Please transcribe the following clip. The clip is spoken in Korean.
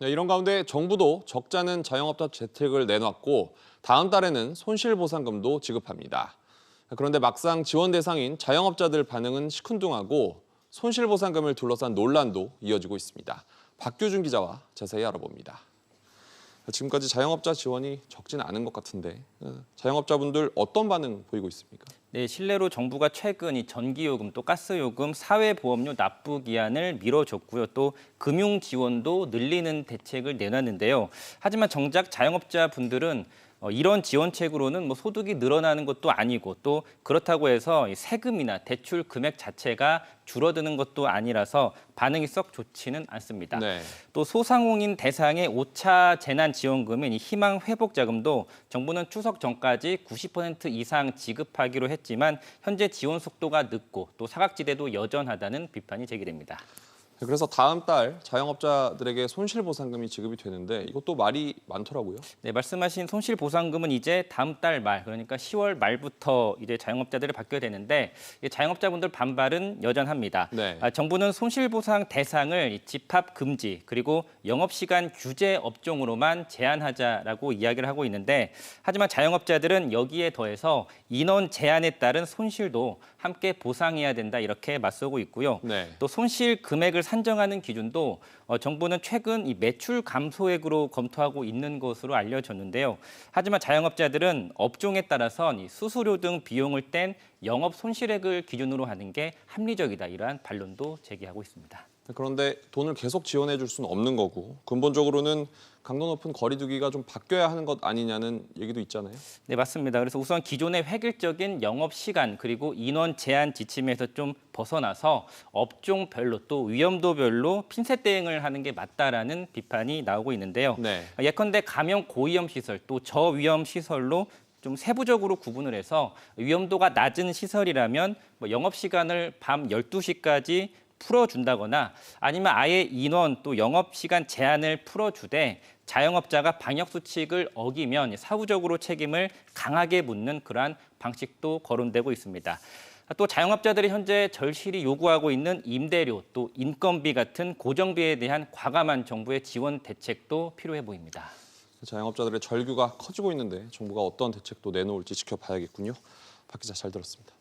네, 이런 가운데 정부도 적자는 자영업자 재택을 내놨고 다음 달에는 손실보상금도 지급합니다. 그런데 막상 지원 대상인 자영업자들 반응은 시큰둥하고 손실보상금을 둘러싼 논란도 이어지고 있습니다. 박규준 기자와 자세히 알아봅니다. 지금까지 자영업자 지원이 적지는 않은 것 같은데 자영업자분들 어떤 반응 보이고 있습니까? 네, 실내로 정부가 최근 이 전기요금 또 가스요금, 사회보험료 납부 기한을 미뤄줬고요. 또 금융 지원도 늘리는 대책을 내놨는데요. 하지만 정작 자영업자분들은 이런 지원책으로는 소득이 늘어나는 것도 아니고 또 그렇다고 해서 이 세금이나 대출 금액 자체가 줄어드는 것도 아니라서 반응이 썩 좋지는 않습니다. 네. 또 소상공인 대상의 5차 재난지원금인 이 희망회복자금도 정부는 추석 전까지 90% 이상 지급하기로 했지만 현재 지원 속도가 늦고 또 사각지대도 여전하다는 비판이 제기됩니다. 그래서 다음 달 자영업자들에게 손실보상금이 지급이 되는데 이것도 말이 많더라고요. 네, 말씀하신 손실보상금은 이제 다음 달 말, 그러니까 10월 말부터 이제 자영업자들을 받게 되는데 자영업자분들 반발은 여전합니다. 네. 정부는 손실보상 대상을 집합 금지 그리고 영업시간 규제 업종으로만 제한하자라고 이야기를 하고 있는데 하지만 자영업자들은 여기에 더해서 인원 제한에 따른 손실도 함께 보상해야 된다 이렇게 맞서고 있고요. 네. 또 손실 금액을 산정하는 기준도 정부는 최근 이 매출 감소액으로 검토하고 있는 것으로 알려졌는데요. 하지만 자영업자들은 업종에 따라선 이 수수료 등 비용을 뗀 영업 손실액을 기준으로 하는 게 합리적이다 이러한 반론도 제기하고 있습니다. 그런데 돈을 계속 지원해 줄 수는 없는 거고 근본적으로는 강도 높은 거리두기가 좀 바뀌어야 하는 것 아니냐는 얘기도 있잖아요. 네, 맞습니다. 그래서 우선 기존의 획일적인 영업 시간 그리고 인원 제한 지침에서 좀 벗어나서 업종별로 또 위험도별로 핀셋 대응을 하는 게 맞다라는 비판이 나오고 있는데요. 네. 예컨대 감염 고위험 시설 또 저위험 시설로 좀 세부적으로 구분을 해서 위험도가 낮은 시설이라면 영업 시간을 밤 12시까지 풀어준다거나 아니면 아예 인원 또 영업시간 제한을 풀어주되 자영업자가 방역수칙을 어기면 사후적으로 책임을 강하게 묻는 그러한 방식도 거론되고 있습니다. 또 자영업자들이 현재 절실히 요구하고 있는 임대료 또 인건비 같은 고정비에 대한 과감한 정부의 지원 대책도 필요해 보입니다. 자영업자들의 절규가 커지고 있는데 정부가 어떤 대책도 내놓을지 지켜봐야겠군요. 박 기자 잘 들었습니다.